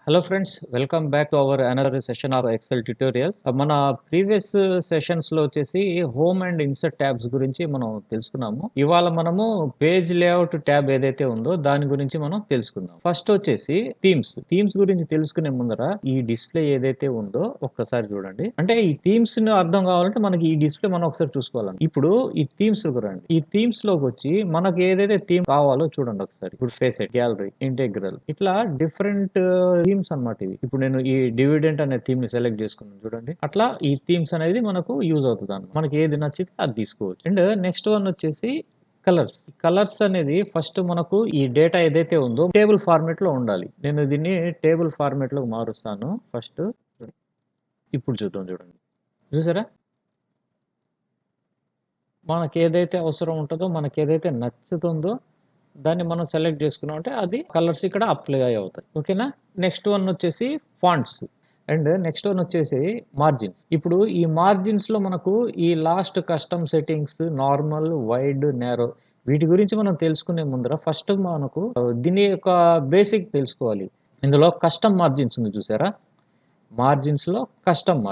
Hello friends, welcome back to our another session of Excel tutorials. మన previous సెషన్స్లో వచ్చేసి home and insert tabs గురించి మనం తెలుసుకున్నాము. ఇవాళ మనము పేజ్ లేఅవుట్ ట్యాబ్ ఏదైతే ఉందో దాని గురించి మనం తెలుసుకుందాం. ఫస్ట్ వచ్చేసి థీమ్స్ గురించి తెలుసుకునే ముందర ఈ డిస్ప్లే ఏదైతే ఉందో ఒక్కసారి చూడండి. అంటే ఈ థీమ్స్ ని అర్థం కావాలంటే మనకి ఈ డిస్ప్లే మనం ఒకసారి చూసుకోవాలి. ఇప్పుడు ఈ థీమ్స్ రండి. ఈ థీమ్స్ లోకి వచ్చి మనకి ఏదైతే థీమ్ కావాలో చూడండి ఒకసారి. ఇప్పుడు ఫేసెట్, గ్యాలరీ, ఇంటెగ్రల్, ఇట్లా డిఫరెంట్ థీమ్స్ అన్నమాట ఇవి. ఇప్పుడు నేను ఈ డివిడెంట్ అనే థీమ్ ని సెలెక్ట్ చేసుకున్నాను చూడండి. అట్లా ఈ థీమ్స్ అనేది మనకు యూజ్ అవుతుంది అన్నమాట. మనకి ఏది నచ్చితే అది తీసుకోవచ్చు. అండ్ నెక్స్ట్ వన్ వచ్చేసి కలర్స్ అనేది ఫస్ట్ మనకు ఈ డేటా ఏదైతే ఉందో టేబుల్ ఫార్మేట్ లో ఉండాలి. నేను దీన్ని టేబుల్ ఫార్మేట్ లో మారుస్తాను ఫస్ట్. ఇప్పుడు చూద్దాం చూడండి. చూసారా, మనకి ఏదైతే అవసరం ఉంటుందో, మనకి ఏదైతే నచ్చుతుందో దాన్ని మనం సెలెక్ట్ చేసుకున్నాం అంటే అది కలర్స్ ఇక్కడ అప్లై అవుతాయి. ఓకేనా. నెక్స్ట్ వన్ వచ్చేసి ఫాంట్స్. అండ్ నెక్స్ట్ వన్ వచ్చేసి మార్జిన్స్. ఇప్పుడు ఈ మార్జిన్స్ లో మనకు ఈ last custom settings, normal, wide, narrow, వీటి గురించి మనం తెలుసుకునే ముందర ఫస్ట్ మనకు దీని యొక్క బేసిక్ తెలుసుకోవాలి. ఇందులో కస్టమ్ మార్జిన్స్ ఉంది చూసారా, మార్జిన్స్ లో కస్టమ్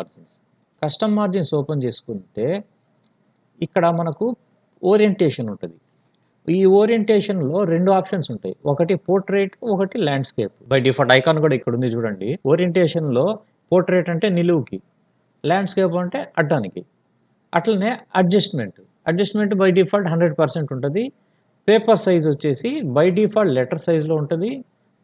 మార్జిన్స్ ఓపెన్ చేసుకుంటే ఇక్కడ మనకు ఓరియంటేషన్ ఉంటుంది. ఈ ఓరియంటేషన్లో రెండు ఆప్షన్స్ ఉంటాయి, ఒకటి పోర్ట్రేట్, ఒకటి ల్యాండ్స్కేప్. బై డిఫాల్ట్ ఐకాన్ కూడా ఇక్కడ ఉంది చూడండి. ఓరియంటేషన్లో పోర్ట్రేట్ అంటే నిలువుకి, ల్యాండ్స్కేప్ అంటే అడ్డానికి. అట్లనే అడ్జస్ట్మెంట్ బై డిఫాల్ట్ 100% ఉంటుంది. పేపర్ సైజ్ వచ్చేసి బై డిఫాల్ట్ లెటర్ సైజ్లో ఉంటుంది.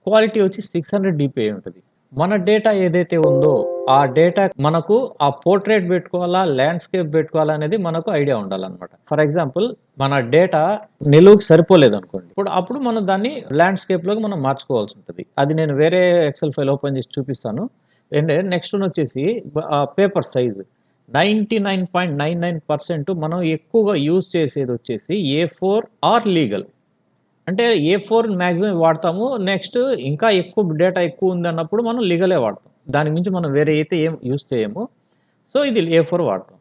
క్వాలిటీ వచ్చి 600 DPI ఉంటుంది. మన డేటా ఏదైతే ఉందో ఆ డేటా మనకు ఆ పోర్ట్రేట్ పెట్టుకోవాలా, ల్యాండ్స్కేప్ పెట్టుకోవాలా అనేది మనకు ఐడియా ఉండాలన్నమాట. ఫర్ ఎగ్జాంపుల్ మన డేటా నిలువుకి సరిపోలేదు అనుకోండి, అప్పుడు మనం దాన్ని ల్యాండ్స్కేప్లోకి మనం మార్చుకోవాల్సి ఉంటుంది. అది నేను వేరే ఎక్సెల్ ఫైల్ ఓపెన్ చేసి చూపిస్తాను. అండ్ నెక్స్ట్ వన్ వచ్చేసి పేపర్ సైజ్. 99.99% మనం ఎక్కువగా యూజ్ చేసేది వచ్చేసి A4 ఆర్ లీగల్. అంటే A4 మ్యాక్సిమం వాడతాము. నెక్స్ట్ ఇంకా ఎక్కువ డేటా ఎక్కువ ఉందన్నప్పుడు మనం లీగలే వాడతాం. దాని మించి మనం వేరే అయితే ఏం యూజ్ చేయము. సో ఇది A4 వాడతాం.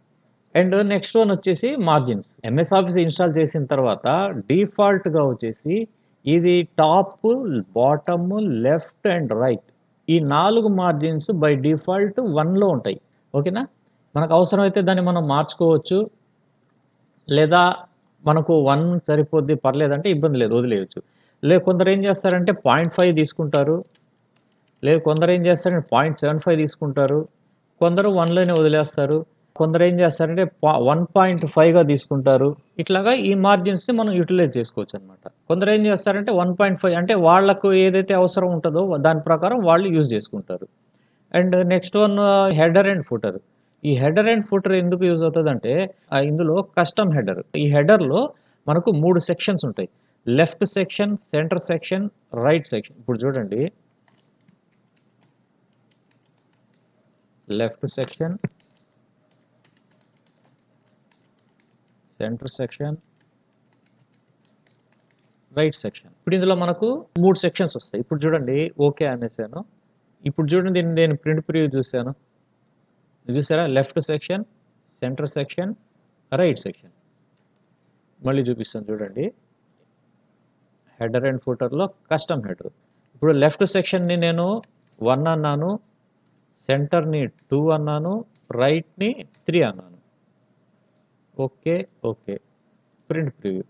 అండ్ నెక్స్ట్ వన్ వచ్చేసి మార్జిన్స్. ఎంఎస్ ఆఫీస్ ఇన్స్టాల్ చేసిన తర్వాత డిఫాల్ట్గా వచ్చేసి ఇది top, bottom, left and right, ఈ 4 మార్జిన్స్ బై డిఫాల్ట్ 1లో ఉంటాయి. ఓకేనా. మనకు అవసరమైతే దాన్ని మనం మార్చుకోవచ్చు, లేదా మనకు 1 సరిపోద్ది పర్లేదంటే ఇబ్బంది లేదు, వదిలేయచ్చు. కొందరు ఏం చేస్తారంటే 0.5 తీసుకుంటారు, కొందరు ఏం చేస్తారంటే 0.75 తీసుకుంటారు, కొందరు 1లోనే వదిలేస్తారు, కొందరు ఏం చేస్తారంటే 1.5గా తీసుకుంటారు. ఇట్లాగా ఈ మార్జిన్స్ని మనం యూటిలైజ్ చేసుకోవచ్చు అనమాట. కొందరు ఏం చేస్తారంటే 1.5 అంటే వాళ్ళకు ఏదైతే అవసరం ఉంటుందో దాని ప్రకారం వాళ్ళు యూజ్ చేసుకుంటారు. And next one header and footer. ఈ హెడర్ అండ్ ఫుటర్ ఎందుకు యూజ్ అవుతుందంటే ఇందులో కస్టమ్ హెడర్. ఈ హెడర్లో మనకు 3 సెక్షన్స్ ఉంటాయి, left section, centre section, right section. ఇప్పుడు చూడండి, left section, centre section, right section. ఇప్పుడు ఇందులో మనకు 3 సెక్షన్స్ వస్తాయి. ఇప్పుడు చూడండి, ఓకే అనేసాను. ఇప్పుడు చూడండి, నేను ప్రింట్ ప్రివ్యూ చూశాను, చూసారా, left section, centre section, right section. మళ్ళీ చూపిస్తాను చూడండి, హెడర్ అండ్ ఫుటర్లో కస్టమ్ హెడర్. ఇప్పుడు లెఫ్ట్ సెక్షన్ని నేను 1 అన్నాను, సెంటర్ని 2 అన్నాను, రైట్ని 3 అన్నాను. ఓకే ఓకే, ప్రింట్ ప్రివ్యూ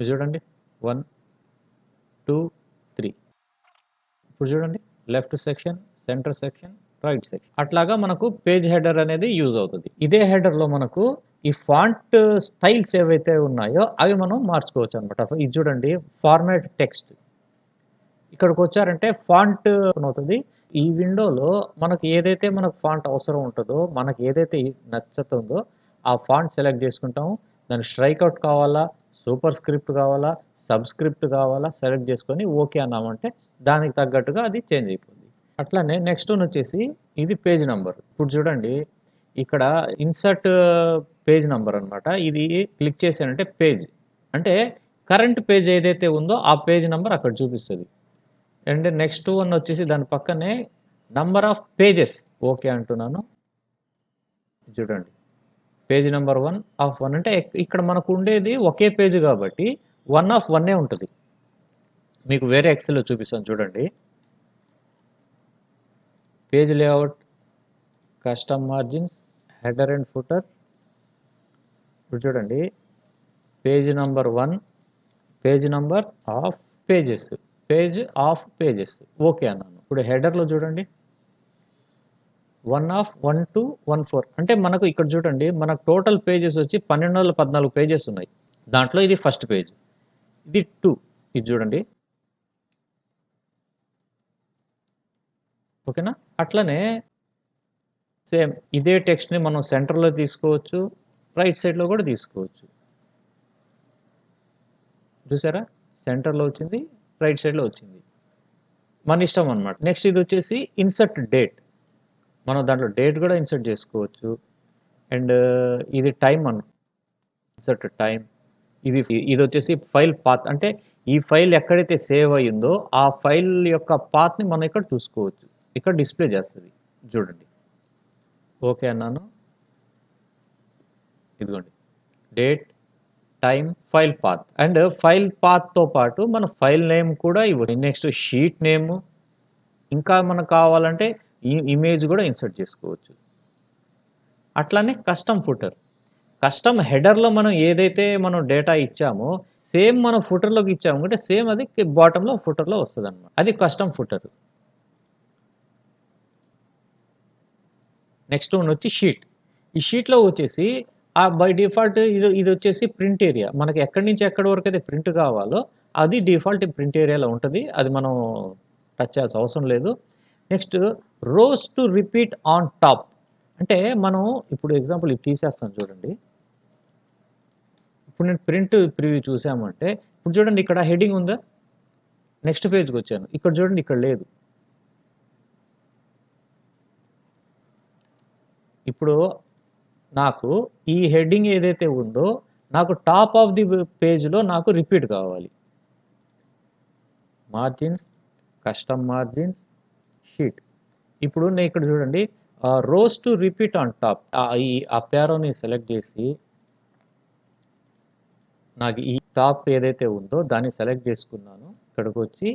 చూడండి, 1 2 3. ఇప్పుడు చూడండి, left section, centre section, right section. అట్లాగా మనకు పేజ్ హెడర్ అనేది యూజ్ అవుతుంది. ఇదే హెడర్లో మనకు ఈ ఫాంట్ స్టైల్స్ ఏవైతే ఉన్నాయో అవి మనం మార్చుకోవచ్చు అనమాట. ఇది చూడండి, ఫార్మాట్ టెక్స్ట్. ఇక్కడికి వచ్చారంటే ఫాంట్ అవుతుంది. ఈ విండోలో మనకు ఏదైతే మనకు ఫాంట్ అవసరం ఉంటుందో, మనకి ఏదైతే నచ్చుతుందో ఆ ఫాంట్ సెలెక్ట్ చేసుకుంటాము. దాని స్ట్రైక్అవుట్ కావాలా, సూపర్ స్క్రిప్ట్ కావాలా, సబ్ స్క్రిప్ట్ కావాలా, సెలెక్ట్ చేసుకొని ఓకే అన్నామంటే దానికి తగ్గట్టుగా అది చేంజ్ అయిపోతుంది. అట్లానే నెక్స్ట్ వన్ వచ్చేసి ఇది పేజ్ నెంబర్. ఇప్పుడు చూడండి, ఇక్కడ ఇన్సర్ట్ పేజ్ నెంబర్ అనమాట. ఇది క్లిక్ చేశానంటే పేజ్ అంటే కరెంట్ పేజ్ ఏదైతే ఉందో ఆ పేజ్ నెంబర్ అక్కడ చూపిస్తుంది. అండ్ నెక్స్ట్ వన్ వచ్చేసి దాని పక్కనే నంబర్ ఆఫ్ పేజెస్. ఓకే అంటున్నాను. చూడండి, పేజ్ నెంబర్ 1 ఆఫ్ 1 అంటే ఇక్కడ మనకు ఉండేది ఒకే పేజ్ కాబట్టి 1 ఆఫ్ 1 ఉంటుంది. మీకు వేరే ఎక్సెల్లో చూపిస్తాను చూడండి. Page layout, custom margins, header and footer. ఇప్పుడు చూడండి, page number 1, page number of pages, page of pages. Okay అన్నాను. ఇప్పుడు హెడర్లో చూడండి 1 ఆఫ్ 1 to 14. అంటే మనకు ఇక్కడ చూడండి, మనకు టోటల్ పేజెస్ వచ్చి 1214 పేజెస్ ఉన్నాయి. దాంట్లో ఇది ఫస్ట్ పేజ్, ఇది 2. ఇది చూడండి, ఓకేనా. అట్లనే సేమ్ ఇదే టెక్స్ట్ని మనం సెంటర్లో తీసుకోవచ్చు, రైట్ సైడ్లో కూడా తీసుకోవచ్చు. చూసారా, సెంటర్లో వచ్చింది, రైట్ సైడ్లో వచ్చింది, మన ఇష్టం అనమాట. నెక్స్ట్ ఇది వచ్చేసి ఇన్సర్ట్ డేట్. మనం దాంట్లో డేట్ కూడా ఇన్సర్ట్ చేసుకోవచ్చు. అండ్ ఇది టైం ఇన్సర్ట్ టైం. ఇది వచ్చేసి ఫైల్ పాత్. అంటే ఈ ఫైల్ ఎక్కడైతే సేవ్ అయ్యిందో ఆ ఫైల్ యొక్క పాత్ని మనం ఇక్కడ చూసుకోవచ్చు, ఇక్కడ డిస్ప్లే చేస్తుంది. చూడండి, ఓకే అన్నాను. ఇదిగోండి, date, time, file path. And file పాత్తో పాటు మన ఫైల్ నేమ్ కూడా ఇవ్వచ్చు. నెక్స్ట్ షీట్ నేమ్, ఇంకా మనకు కావాలంటే ఈ ఇమేజ్ కూడా ఇన్సర్ట్ చేసుకోవచ్చు. అట్లానే కస్టమ్ ఫుటర్. కస్టమ్ హెడర్లో మనం ఏదైతే మనం డేటా ఇచ్చామో సేమ్ మనం ఫుటర్లోకి ఇచ్చాము అంటే సేమ్ అది బాటంలో ఫుటర్లో వస్తుంది అనమాట. అది కస్టమ్ ఫుటర్. నెక్స్ట్ వన్ వచ్చి షీట్. ఈ షీట్లో వచ్చేసి బై డిఫాల్ట్ ఇది వచ్చేసి ప్రింట్ ఏరియా. మనకి ఎక్కడి నుంచి ఎక్కడి వరకు అయితే ప్రింట్ కావాలో అది డిఫాల్ట్ ప్రింట్ ఏరియాలో ఉంటుంది. అది మనం టచ్ చేయాల్సిన అవసరం లేదు. Next rows to repeat on top. అంటే మనం ఇప్పుడు ఎగ్జాంపుల్ ఇది తీసేస్తాను చూడండి. ఇప్పుడు నేను ప్రింట్ ప్రివ్యూ చూసామంటే ఇప్పుడు చూడండి, ఇక్కడ హెడింగ్ ఉందా, నెక్స్ట్ పేజ్కి వచ్చాను, ఇక్కడ చూడండి ఇక్కడ లేదు. ఇప్పుడు నాకు ఈ హెడ్డింగ్ ఏదైతే ఉందో నాకు టాప్ ఆఫ్ ది పేజ్లో నాకు రిపీట్ కావాలి. Margins, custom margins, sheet. ఇప్పుడు నేను ఇక్కడ చూడండి, rows to repeat on top. ఈ ప్యారోని సెలెక్ట్ చేసి నాకు ఈ టాప్ ఏదైతే ఉందో దాన్ని సెలెక్ట్ చేసుకున్నాను. ఇక్కడికి వచ్చి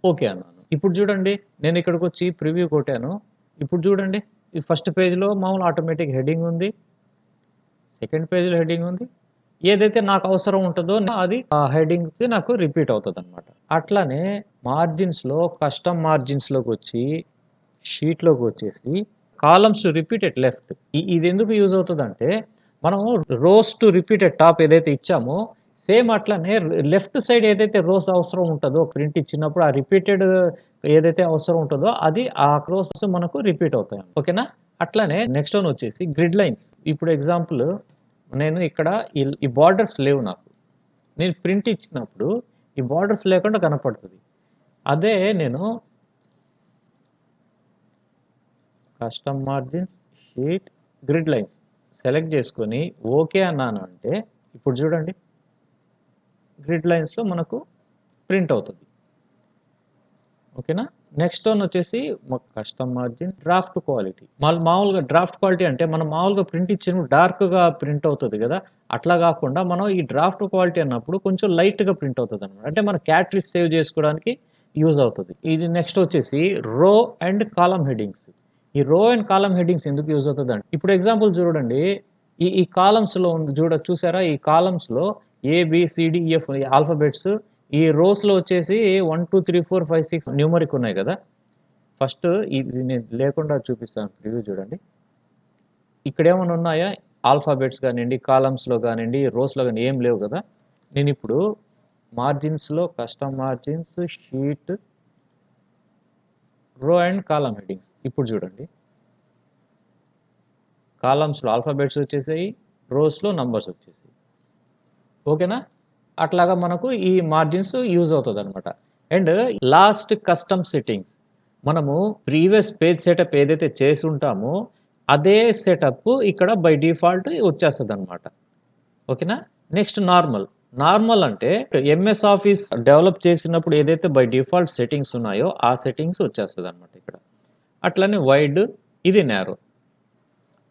ఓకే అన్నాను. ఇప్పుడు చూడండి, నేను ఇక్కడికి వచ్చి ప్రివ్యూ కొట్టాను. ఇప్పుడు చూడండి, ఈ ఫస్ట్ పేజ్లో మామూలు ఆటోమేటిక్ హెడ్డింగ్ ఉంది, సెకండ్ పేజ్లో హెడ్డింగ్ ఉంది. ఏదైతే నాకు అవసరం ఉంటుందో అది ఆ హెడ్డింగ్స్ నాకు రిపీట్ అవుతుంది అనమాట. అట్లానే మార్జిన్స్లో కస్టమ్ మార్జిన్స్లోకి వచ్చి షీట్లోకి వచ్చేసి columns to repeat at left. ఇది ఎందుకు యూజ్ అవుతుంది అంటే మనం rows to repeat at top ఏదైతే ఇచ్చామో సేమ్ అట్లనే లెఫ్ట్ సైడ్ ఏదైతే రోస్ అవసరం ఉంటుందో ప్రింట్ ఇచ్చినప్పుడు ఆ రిపీటెడ్ ఏదైతే అవసరం ఉంటుందో అది ఆ రోస్ మనకు రిపీట్ అవుతాయి. ఓకేనా. అట్లానే నెక్స్ట్ వన్ వచ్చేసి గ్రిడ్ లైన్స్. ఇప్పుడు ఎగ్జాంపుల్ నేను ఇక్కడ ఈ బార్డర్స్ లేవు, నాకు నేను ప్రింట్ ఇచ్చినప్పుడు ఈ బార్డర్స్ లేకుండా కనపడుతుంది. అదే నేను custom margins, sheet, grid lines select చేసుకొని ఓకే అన్నాను అంటే ఇప్పుడు చూడండి, గ్రిడ్ లైన్స్లో మనకు ప్రింట్ అవుతుంది. ఓకేనా. నెక్స్ట్ వన్ వచ్చేసి కస్టమ్ మార్జిన్, డ్రాఫ్ట్ క్వాలిటీ. మామూలుగా డ్రాఫ్ట్ క్వాలిటీ అంటే మనం మామూలుగా ప్రింట్ ఇచ్చినప్పుడు డార్క్గా ప్రింట్ అవుతుంది కదా, అట్లా కాకుండా మనం ఈ డ్రాఫ్ట్ క్వాలిటీ అన్నప్పుడు కొంచెం లైట్గా ప్రింట్ అవుతుంది అనమాట. అంటే మన క్యాటరీస్ సేవ్ చేసుకోవడానికి యూజ్ అవుతుంది. ఇది నెక్స్ట్ వచ్చేసి రో అండ్ కాలమ్ హెడ్డింగ్స్. ఈ రో అండ్ కాలమ్ హెడ్డింగ్స్ ఎందుకు యూజ్ అవుతుంది అంటే ఇప్పుడు ఎగ్జాంపుల్ చూడండి, ఈ కాలమ్స్లో చూసారా, ఈ కాలమ్స్లో ABCDEF ఆల్ఫాబెట్స్, ఈ రోస్లో వచ్చేసి 1 2 3 4 5 6 న్యూమరిక్ ఉన్నాయి కదా. ఫస్ట్ ఇది నేను లేకుండా చూపిస్తాను, రివ్యూ చూడండి. ఇక్కడ ఏమైనా ఉన్నాయా ఆల్ఫాబెట్స్ కానివ్వండి, కాలమ్స్లో కానివ్వండి, రోస్లో కానీ ఏం లేవు కదా. నేను ఇప్పుడు మార్జిన్స్లో custom margins, sheet, row and column headings. ఇప్పుడు చూడండి, కాలమ్స్లో ఆల్ఫాబెట్స్ వచ్చేసాయి, రోస్లో నంబర్స్ వచ్చేసాయి. ఓకేనా. అట్లాగా మనకు ఈ మార్జిన్స్ యూజ్ అవుతుంది అనమాట. అండ్ లాస్ట్ కస్టమ్ సెట్టింగ్స్, మనము ప్రీవియస్ పేజ్ సెటప్ ఏదైతే చేసి ఉంటామో అదే సెటప్ ఇక్కడ బై డిఫాల్ట్ వచ్చేస్తుంది అనమాట. ఓకేనా. నెక్స్ట్ నార్మల్ అంటే MS ఆఫీస్ డెవలప్ చేసినప్పుడు ఏదైతే బై డిఫాల్ట్ సెట్టింగ్స్ ఉన్నాయో ఆ సెట్టింగ్స్ వచ్చేస్తుంది అనమాట ఇక్కడ. అట్లనే వైడ్, ఇది నేరో,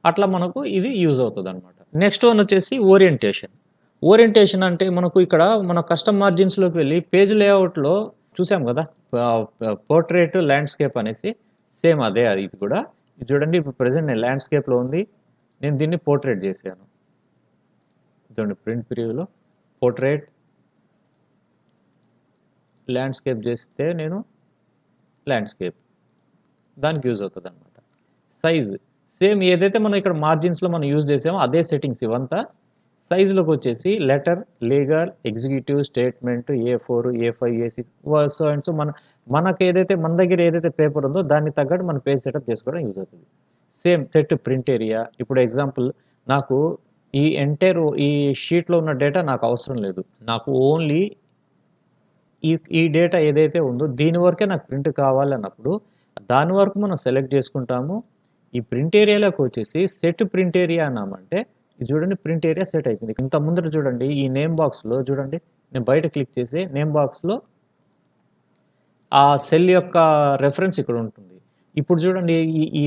అట్లా మనకు ఇది యూజ్ అవుతుంది అనమాట. నెక్స్ట్ వన్ వచ్చేసి ఓరియంటేషన్ అంటే మనకు ఇక్కడ మన కస్టమ్ మార్జిన్స్లోకి వెళ్ళి పేజ్ లేఅవుట్లో చూసాం కదా, పోర్ట్రేట్, ల్యాండ్స్కేప్ అనేసి సేమ్ అదే అది ఇది కూడా. ఇది చూడండి ఇప్పుడు ప్రెజెంట్ నేను ల్యాండ్‌స్కేప్‌లో ఉంది. నేను దీన్ని పోర్ట్రేట్ చేశాను. చూడండి ప్రింట్ ప్రివ్యూలో పోర్ట్రేట్ ల్యాండ్‌స్కేప్ చేస్తే నేను ల్యాండ్‌స్కేప్ దానికి యూజ్ అవుతదనమాట. సైజ్ సేమ్ ఏదైతే మనం ఇక్కడ మార్జిన్స్‌లో మనం యూజ్ చేసామో అదే సెట్టింగ్స్ ఇవంతా. సైజ్‌లోకి వచ్చేసి letter, legal, executive, statement, ఏ4, ఏ5, ఏ6 so and so మన దగ్గర ఏదైతే పేపర్ ఉందో దానికి తగ్గట్టు మనం పేజ్ సెటప్ చేసుకోవడం యూజ్ అవుతుంది. Same set print area. ఇప్పుడు ఎగ్జాంపుల్ నాకు ఈ ఎంటైర్ ఈ షీట్‌లో ఉన్న డేటా నాకు అవసరం లేదు. నాకు ఓన్లీ ఈ డేటా ఏదైతే ఉందో దీని వరకే నాకు ప్రింట్ కావాలన్నప్పుడు దాని వరకు మనం సెలెక్ట్ చేసుకుంటాము. ఈ ప్రింట్ ఏరియాలోకి వచ్చేసి సెట్ ప్రింట్ ఏరియా అన్నామంటే ఇది చూడండి ప్రింట్ ఏరియా సెట్ అయిపోయింది. ఇంత ముందర చూడండి ఈ నేమ్ బాక్స్‌లో చూడండి నేను బయట క్లిక్ చేసి నేమ్ బాక్స్‌లో ఆ సెల్ యొక్క రెఫరెన్స్ ఇక్కడ ఉంటుంది. ఇప్పుడు చూడండి ఈ ఈ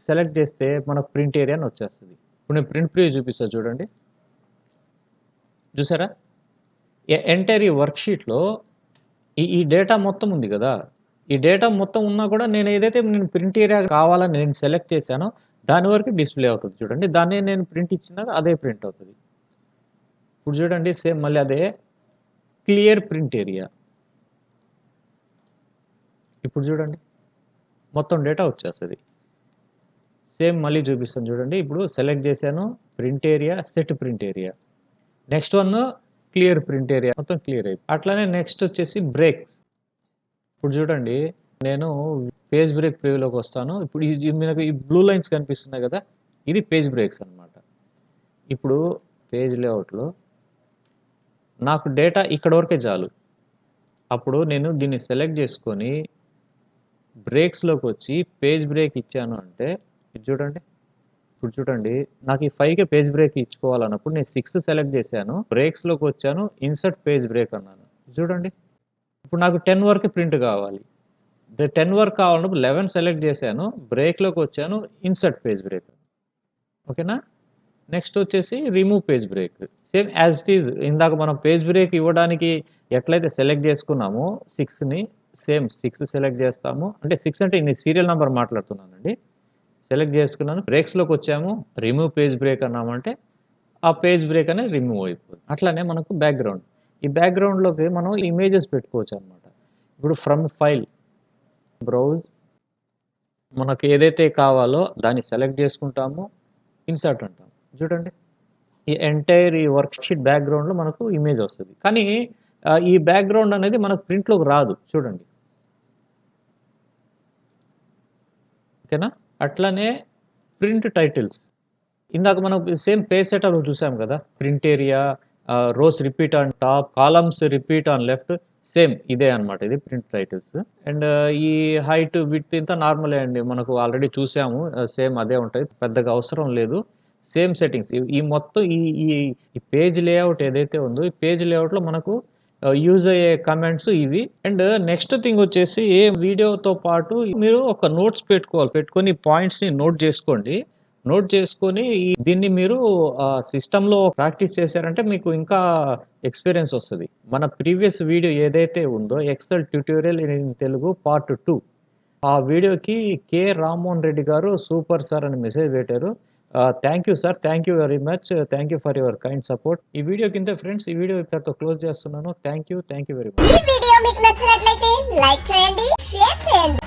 సెలెక్ట్ చేస్తే మనకు ప్రింట్ ఏరియా అని వచ్చేస్తది. ఇప్పుడు నేను ప్రింట్ ప్రివ్యూ చూపిస్తా చూడండి. చూసారా? ఎంటైర్ ఈ వర్క్ షీట్‌లో ఈ డేటా మొత్తం ఉంది గదా! ఈ డేటా మొత్తం ఉన్నా కూడా నేను ప్రింట్ ఏరియా కావాలని నేను సెలెక్ట్ చేశానో దాని వరకు డిస్‌ప్లే అవుతది చూడండి. దాన్నే నేను ప్రింట్ ఇచ్చినా అదే ప్రింట్ అవుతది. ఇప్పుడు చూడండి సేమ్ మళ్ళీ అదే క్లియర్ ప్రింట్ ఏరియా. ఇప్పుడు చూడండి మొత్తం డేటా వచ్చేస్తది. సేమ్ మళ్ళీ చూపిస్తాను చూడండి. ఇప్పుడు సెలెక్ట్ చేశాను print area, set print area. Next one clear print area మొత్తం క్లియర్ అయిపోయింది. అట్లానే నెక్స్ట్ వచ్చేసి బ్రేక్స్. ఇప్పుడు చూడండి నేను పేజ్ బ్రేక్ ప్రివ్యూలోకి వస్తాను. ఇప్పుడు మనకు ఈ బ్లూ లైన్స్ కనిపిస్తున్నాయి కదా! ఇది పేజ్ బ్రేక్స్ అనమాట. ఇప్పుడు పేజ్ లేఅవుట్‌లో నాకు డేటా ఇక్కడ వరకే చాలు. అప్పుడు నేను దీన్ని సెలెక్ట్ చేసుకొని బ్రేక్స్‌లోకి వచ్చి పేజ్ బ్రేక్ ఇచ్చాను అంటే ఇది చూడండి. ఇప్పుడు చూడండి నాకు ఈ 5కే పేజ్ బ్రేక్ ఇచ్చుకోవాలన్నప్పుడు నేను 6 సెలెక్ట్ చేశాను. బ్రేక్స్‌లోకి వచ్చాను. ఇన్సర్ట్ పేజ్ బ్రేక్ అన్నాను. చూడండి. ఇప్పుడు నాకు 10 వరకు ప్రింట్ కావాలి. 10 వరకు కావాలన్నప్పుడు 11 సెలెక్ట్ చేశాను. బ్రేక్‌లోకి వచ్చాను. Insert page break. ఓకేనా? నెక్స్ట్ వచ్చేసి remove page break. Same as it is ఇందాక మనం పేజ్ బ్రేక్ ఇవ్వడానికి ఎట్లయితే సెలెక్ట్ చేసుకున్నామో 6ని సేమ్ 6 సెలెక్ట్ చేస్తాము. అంటే 6 అంటే నేను సీరియల్ నంబర్ మాట్లాడుతున్నానండి. సెలెక్ట్ చేసుకున్నాను. బ్రేక్స్‌లోకి వచ్చాము. రిమూవ్ పేజ్ బ్రేక్ అన్నామంటే ఆ పేజ్ బ్రేక్ అనేది రిమూవ్ అయిపోతుంది. అట్లానే మనకు బ్యాక్‌గ్రౌండ్. ఈ బ్యాక్‌గ్రౌండ్‌లోకి మనం ఇమేజెస్ పెట్టుకోవచ్చనమాట. ఇప్పుడు ఫ్రమ్ ఫైల్ బ్రౌజ్ మనకు ఏదైతే కావాలో దాన్ని సెలెక్ట్ చేసుకుంటాము. ఇన్సర్ట్ అంటాం. చూడండి. ఈ ఎంటైర్ ఈ వర్క్ షీట్ బ్యాక్‌గ్రౌండ్‌లో మనకు ఇమేజ్ వస్తది. కానీ ఈ బ్యాక్‌గ్రౌండ్ అనేది మనకు ప్రింట్‌లోకి రాదు. చూడండి. ఓకేనా? అట్లనే ప్రింట్ టైటిల్స్. ఇందాక మనం సేమ్ పేజ్ సెటప్‌లో చూసాం కదా! Print area, rows repeat on top, columns repeat on left same ఇదే అన్నమాట. ఇది ప్రింట్ టైటిల్స్. అండ్ ఈ హైట్, విడ్త్ ఇంతా నార్మలే అండి. మనకు ఆల్రెడీ చూసాము. సేమ్ అదే ఉంటది. పెద్దగా అవసరం లేదు. Same settings. ఈ మొత్తం ఈ ఈ ఈ పేజ్ లేఅవుట్ ఏదైతే ఉందో ఈ పేజ్ లేఅవుట్‌లో మనకు యూజ్ అయ్యే కమెంట్స్ ఇవి. అండ్ నెక్స్ట్ థింగ్ వచ్చేసి వీడియోతో పాటు మీరు ఒక నోట్స్ పెట్టుకోవాలి. పెట్టుకొని పాయింట్స్‌ని నోట్ చేసుకోండి. నోట్ చేసుకొని దీన్ని మీరు సిస్టమ్‌లో ప్రాక్టీస్ చేశారంటే మీకు ఇంకా ఎక్స్‌పీరియన్స్ వస్తది. మన ప్రీవియస్ వీడియో ఏదైతే ఉందో Excel tutorial in Telugu part 2 ఆ వీడియోకి కె. రామ్మోహన్ రెడ్డి గారు సూపర్ సార్ అని మెసేజ్ పెట్టారు. Thank you sir. Thank you very much. Thank you for your kind support. ఈ వీడియో కింద ఫ్రెండ్స్ ఈ వీడియో ఇక్కడితో క్లోజ్ చేస్తున్నాను. Thank you very much. ఈ వీడియో మీకు నచ్చినట్లయితే లైక్ చేయండి, షేర్ చేయండి.